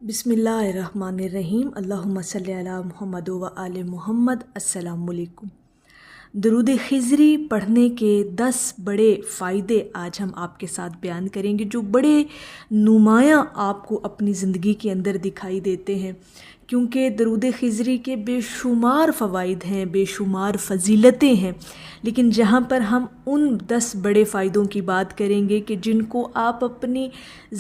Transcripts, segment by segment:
بسم اللہ الرحمن الرحیم، اللہم صلی علی محمد و آل محمد۔ السلام علیکم۔ درود خضری پڑھنے کے 10 بڑے فائدے آج ہم آپ کے ساتھ بیان کریں گے، جو بڑے نمایاں آپ کو اپنی زندگی کے اندر دکھائی دیتے ہیں، کیونکہ درود خضری کے بے شمار فوائد ہیں، بے شمار فضیلتیں ہیں، لیکن جہاں پر ہم ان 10 بڑے فائدوں کی بات کریں گے کہ جن کو آپ اپنی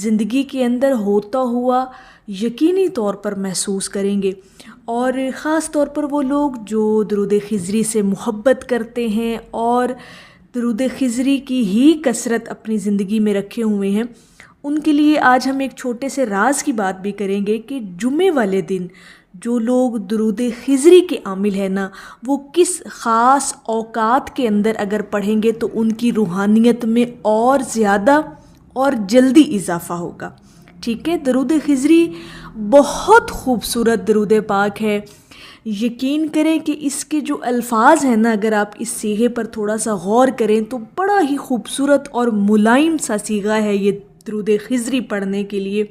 زندگی کے اندر ہوتا ہوا یقینی طور پر محسوس کریں گے، اور خاص طور پر وہ لوگ جو درود خضری سے محبت کرتے ہیں اور درود خضری کی ہی کثرت اپنی زندگی میں رکھے ہوئے ہیں، ان کے لیے آج ہم ایک چھوٹے سے راز کی بات بھی کریں گے کہ جمعے والے دن جو لوگ درود خضری کے عامل ہیں نا، وہ کس خاص اوقات کے اندر اگر پڑھیں گے تو ان کی روحانیت میں اور زیادہ اور جلدی اضافہ ہوگا۔ ٹھیک ہے، درود خضری بہت خوبصورت درود پاک ہے۔ یقین کریں کہ اس کے جو الفاظ ہیں نا، اگر آپ اس صیغے پر تھوڑا سا غور کریں تو بڑا ہی خوبصورت اور ملائم سا صیغہ ہے یہ درود خضری پڑھنے کے لیے،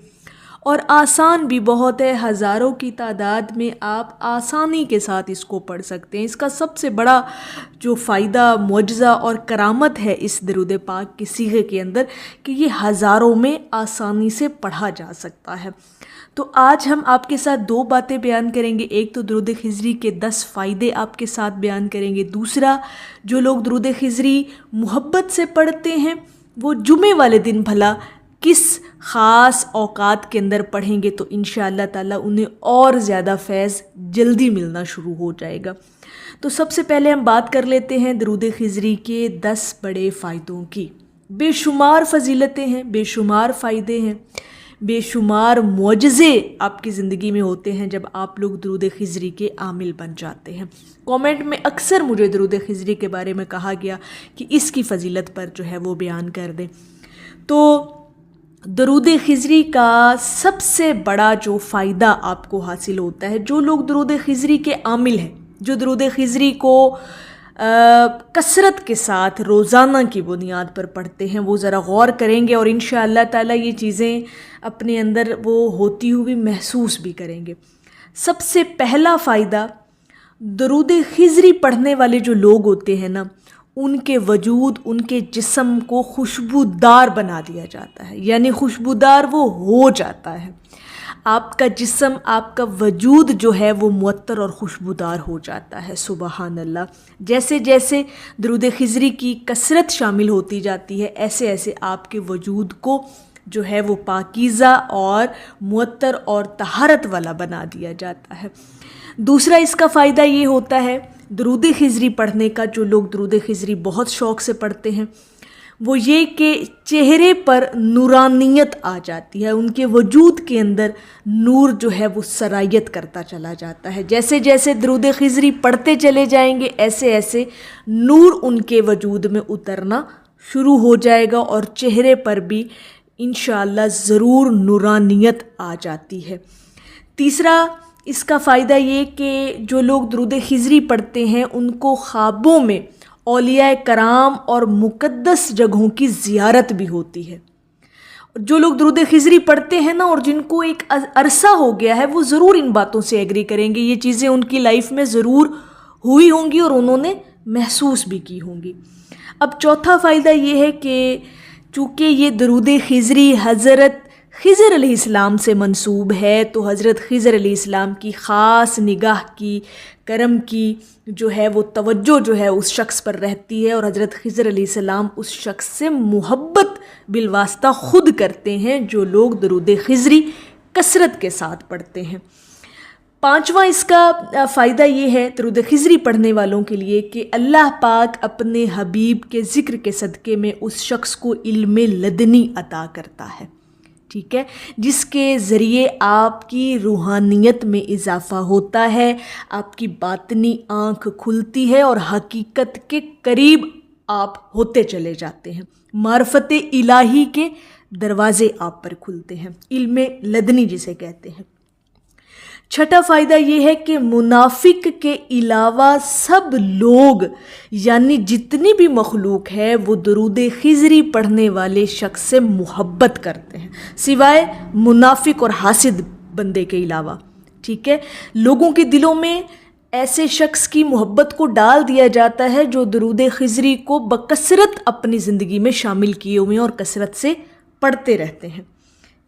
اور آسان بھی بہت ہے۔ ہزاروں کی تعداد میں آپ آسانی کے ساتھ اس کو پڑھ سکتے ہیں۔ اس کا سب سے بڑا جو فائدہ، معجزہ اور کرامت ہے اس درود پاک کے صیغے کے اندر کہ یہ ہزاروں میں آسانی سے پڑھا جا سکتا ہے۔ تو آج ہم آپ کے ساتھ 2 باتیں بیان کریں گے۔ ایک تو درود خضری کے 10 فائدے آپ کے ساتھ بیان کریں گے، دوسرا جو لوگ درود خضری محبت سے پڑھتے ہیں وہ جمعے والے دن بھلا کس خاص اوقات کے اندر پڑھیں گے تو انشاءاللہ تعالیٰ انہیں اور زیادہ فیض جلدی ملنا شروع ہو جائے گا۔ تو سب سے پہلے ہم بات کر لیتے ہیں درود خضری کے 10 بڑے فائدوں کی۔ بے شمار فضیلتیں ہیں، بے شمار فائدے ہیں، بے شمار معجزے آپ کی زندگی میں ہوتے ہیں جب آپ لوگ درود خضری کے عامل بن جاتے ہیں۔ کومنٹ میں اکثر مجھے درود خضری کے بارے میں کہا گیا کہ اس کی فضیلت پر جو ہے وہ بیان کر دیں۔ تو درود خضری کا سب سے بڑا جو فائدہ آپ کو حاصل ہوتا ہے، جو لوگ درود خضری کے عامل ہیں، جو درود خضری کو کثرت کے ساتھ روزانہ کی بنیاد پر پڑھتے ہیں، وہ ذرا غور کریں گے اور انشاءاللہ تعالیٰ یہ چیزیں اپنے اندر وہ ہوتی ہوئی محسوس بھی کریں گے۔ سب سے پہلا فائدہ، درود خضری پڑھنے والے جو لوگ ہوتے ہیں نا، ان کے وجود، ان کے جسم کو خوشبودار بنا دیا جاتا ہے، یعنی خوشبودار وہ ہو جاتا ہے۔ آپ کا جسم، آپ کا وجود جو ہے وہ معطر اور خوشبودار ہو جاتا ہے۔ سبحان اللہ۔ جیسے جیسے درود خضری کی کثرت شامل ہوتی جاتی ہے، ایسے ایسے آپ کے وجود کو جو ہے وہ پاکیزہ اور معطر اور طہارت والا بنا دیا جاتا ہے۔ دوسرا اس کا فائدہ یہ ہوتا ہے درود خضری پڑھنے کا، جو لوگ درود خضری بہت شوق سے پڑھتے ہیں، وہ یہ کہ چہرے پر نورانیت آ جاتی ہے، ان کے وجود کے اندر نور جو ہے وہ سرایت کرتا چلا جاتا ہے۔ جیسے جیسے درود خضری پڑھتے چلے جائیں گے، ایسے ایسے نور ان کے وجود میں اترنا شروع ہو جائے گا، اور چہرے پر بھی انشاءاللہ ضرور نورانیت آ جاتی ہے۔ تیسرا اس کا فائدہ یہ کہ جو لوگ درود خضری پڑھتے ہیں ان کو خوابوں میں اولیاء کرام اور مقدس جگہوں کی زیارت بھی ہوتی ہے۔ جو لوگ درود خضری پڑھتے ہیں نا اور جن کو ایک عرصہ ہو گیا ہے، وہ ضرور ان باتوں سے ایگری کریں گے، یہ چیزیں ان کی لائف میں ضرور ہوئی ہوں گی اور انہوں نے محسوس بھی کی ہوں گی۔ اب چوتھا فائدہ یہ ہے کہ چونکہ یہ درود خضری حضرت خضر علیہ السلام سے منسوب ہے، تو حضرت خضر علیہ السلام کی خاص نگاہ کی، کرم کی جو ہے وہ توجہ جو ہے اس شخص پر رہتی ہے، اور حضرت خضر علیہ السلام اس شخص سے محبت بالواسطہ خود کرتے ہیں جو لوگ درود خضری کثرت کے ساتھ پڑھتے ہیں۔ پانچواں اس کا فائدہ یہ ہے درود خضری پڑھنے والوں کے لیے کہ اللہ پاک اپنے حبیب کے ذکر کے صدقے میں اس شخص کو علم لدنی عطا کرتا ہے، ٹھیک ہے، جس کے ذریعے آپ کی روحانیت میں اضافہ ہوتا ہے، آپ کی باطنی آنکھ کھلتی ہے اور حقیقت کے قریب آپ ہوتے چلے جاتے ہیں، معرفت الہی کے دروازے آپ پر کھلتے ہیں، علم لدنی جسے کہتے ہیں۔ چھٹا فائدہ یہ ہے کہ منافق کے علاوہ سب لوگ، یعنی جتنی بھی مخلوق ہے، وہ درود خضری پڑھنے والے شخص سے محبت کرتے ہیں، سوائے منافق اور حاسد بندے کے علاوہ، ٹھیک ہے. لوگوں کے دلوں میں ایسے شخص کی محبت کو ڈال دیا جاتا ہے جو درود خضری کو بکثرت اپنی زندگی میں شامل کیے ہوئے ہیں اور کثرت سے پڑھتے رہتے ہیں.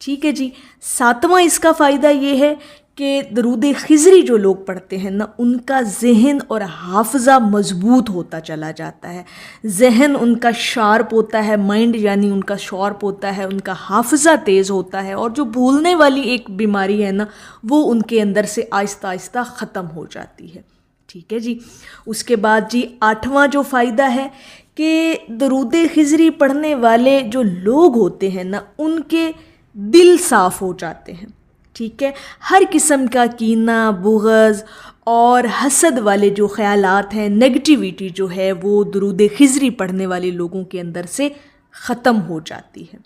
ٹھیک ہے جی. 7واں اس کا فائدہ یہ ہے کہ درود خضری جو لوگ پڑھتے ہیں نا، ان کا ذہن اور حافظہ مضبوط ہوتا چلا جاتا ہے. ذہن ان کا شارپ ہوتا ہے، مائنڈ یعنی ان کا شارپ ہوتا ہے، ان کا حافظہ تیز ہوتا ہے، اور جو بھولنے والی ایک بیماری ہے نا، وہ ان کے اندر سے آہستہ آہستہ ختم ہو جاتی ہے. ٹھیک ہے جی. اس کے بعد جی 8واں جو فائدہ ہے کہ درود خضری پڑھنے والے جو لوگ ہوتے ہیں نا، ان کے دل صاف ہو جاتے ہیں. ٹھیک ہے. ہر قسم کا کینہ، بغض اور حسد والے جو خیالات ہیں، نیگیٹیویٹی جو ہے، وہ درود خضری پڑھنے والے لوگوں کے اندر سے ختم ہو جاتی ہے.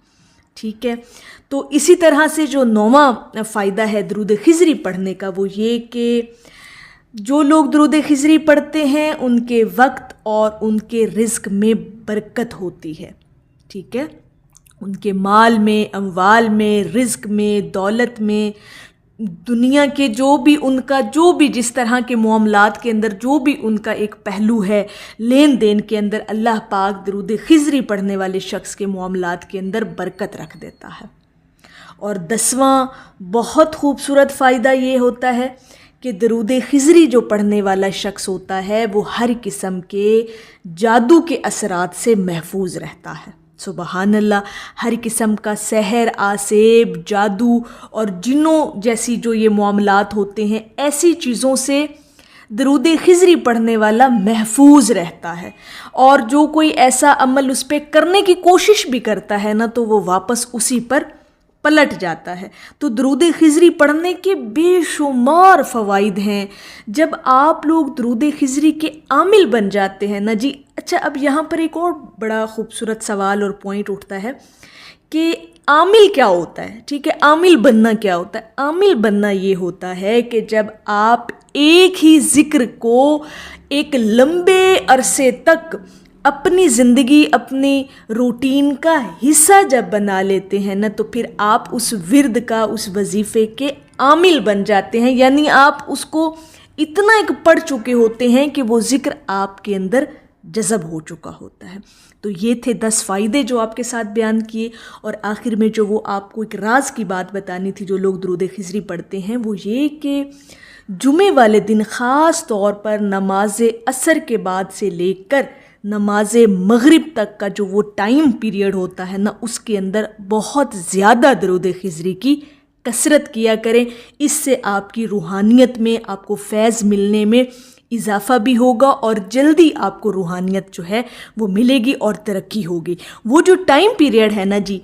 ٹھیک ہے. تو اسی طرح سے جو 9واں فائدہ ہے درود خضری پڑھنے کا، وہ یہ کہ جو لوگ درود خضری پڑھتے ہیں ان کے وقت اور ان کے رزق میں برکت ہوتی ہے. ٹھیک ہے. ان کے مال میں، اموال میں، رزق میں، دولت میں، دنیا کے جو بھی ان کا جو بھی جس طرح کے معاملات کے اندر جو بھی ان کا ایک پہلو ہے لین دین کے اندر، اللہ پاک درود خضری پڑھنے والے شخص کے معاملات کے اندر برکت رکھ دیتا ہے. اور 10واں بہت خوبصورت فائدہ یہ ہوتا ہے کہ درود خضری جو پڑھنے والا شخص ہوتا ہے وہ ہر قسم کے جادو کے اثرات سے محفوظ رہتا ہے. سبحان اللہ. ہر قسم کا سحر، آسیب، جادو اور جنوں جیسی جو یہ معاملات ہوتے ہیں، ایسی چیزوں سے درود خضری پڑھنے والا محفوظ رہتا ہے. اور جو کوئی ایسا عمل اس پہ کرنے کی کوشش بھی کرتا ہے نا، تو وہ واپس اسی پر پلٹ جاتا ہے. تو درود خضری پڑھنے کے بے شمار فوائد ہیں. جب آپ لوگ درود خضری کے عامل بن جاتے ہیں نا جی. اچھا، اب یہاں پر ایک اور بڑا خوبصورت سوال اور پوائنٹ اٹھتا ہے کہ عامل کیا ہوتا ہے. ٹھیک ہے. عامل بننا کیا ہوتا ہے؟ عامل بننا یہ ہوتا ہے کہ جب آپ ایک ہی ذکر کو ایک لمبے عرصے تک اپنی زندگی، اپنی روٹین کا حصہ جب بنا لیتے ہیں نا، تو پھر آپ اس ورد کا، اس وظیفے کے عامل بن جاتے ہیں. یعنی آپ اس کو اتنا ایک پڑھ چکے ہوتے ہیں کہ وہ ذکر آپ کے اندر جذب ہو چکا ہوتا ہے. تو یہ تھے 10 فائدے جو آپ کے ساتھ بیان کیے. اور آخر میں جو وہ آپ کو ایک راز کی بات بتانی تھی جو لوگ درود خضری پڑھتے ہیں، وہ یہ کہ جمعے والے دن خاص طور پر نماز عصر کے بعد سے لے کر نماز مغرب تک کا جو وہ ٹائم پیریڈ ہوتا ہے نا، اس کے اندر بہت زیادہ درود خضری کی کثرت کیا کریں. اس سے آپ کی روحانیت میں، آپ کو فیض ملنے میں اضافہ بھی ہوگا اور جلدی آپ کو روحانیت جو ہے وہ ملے گی اور ترقی ہوگی. وہ جو ٹائم پیریڈ ہے نا جی،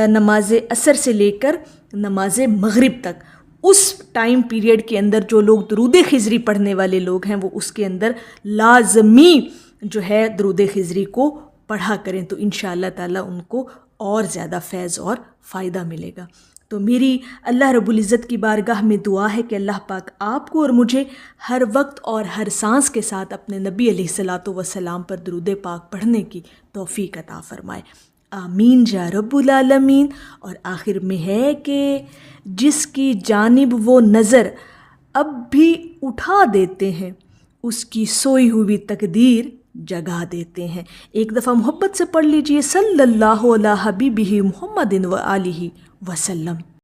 نماز عصر سے لے کر نماز مغرب تک، اس ٹائم پیریڈ کے اندر جو لوگ درود خضری پڑھنے والے لوگ ہیں، وہ اس کے اندر لازمی جو ہے درود خضری کو پڑھا کریں. تو انشاءاللہ تعالیٰ ان کو اور زیادہ فیض اور فائدہ ملے گا. تو میری اللہ رب العزت کی بارگاہ میں دعا ہے کہ اللہ پاک آپ کو اور مجھے ہر وقت اور ہر سانس کے ساتھ اپنے نبی علیہ الصلاۃ والسلام پر درود پاک پڑھنے کی توفیق عطا فرمائے. آمین یا رب العالمین. اور آخر میں ہے کہ جس کی جانب وہ نظر اب بھی اٹھا دیتے ہیں، اس کی سوئی ہوئی تقدیر جگا دیتے ہیں. ایک دفعہ محبت سے پڑھ لیجئے، صلی اللہ علیہ حبیبہ محمد و آلہ وسلم.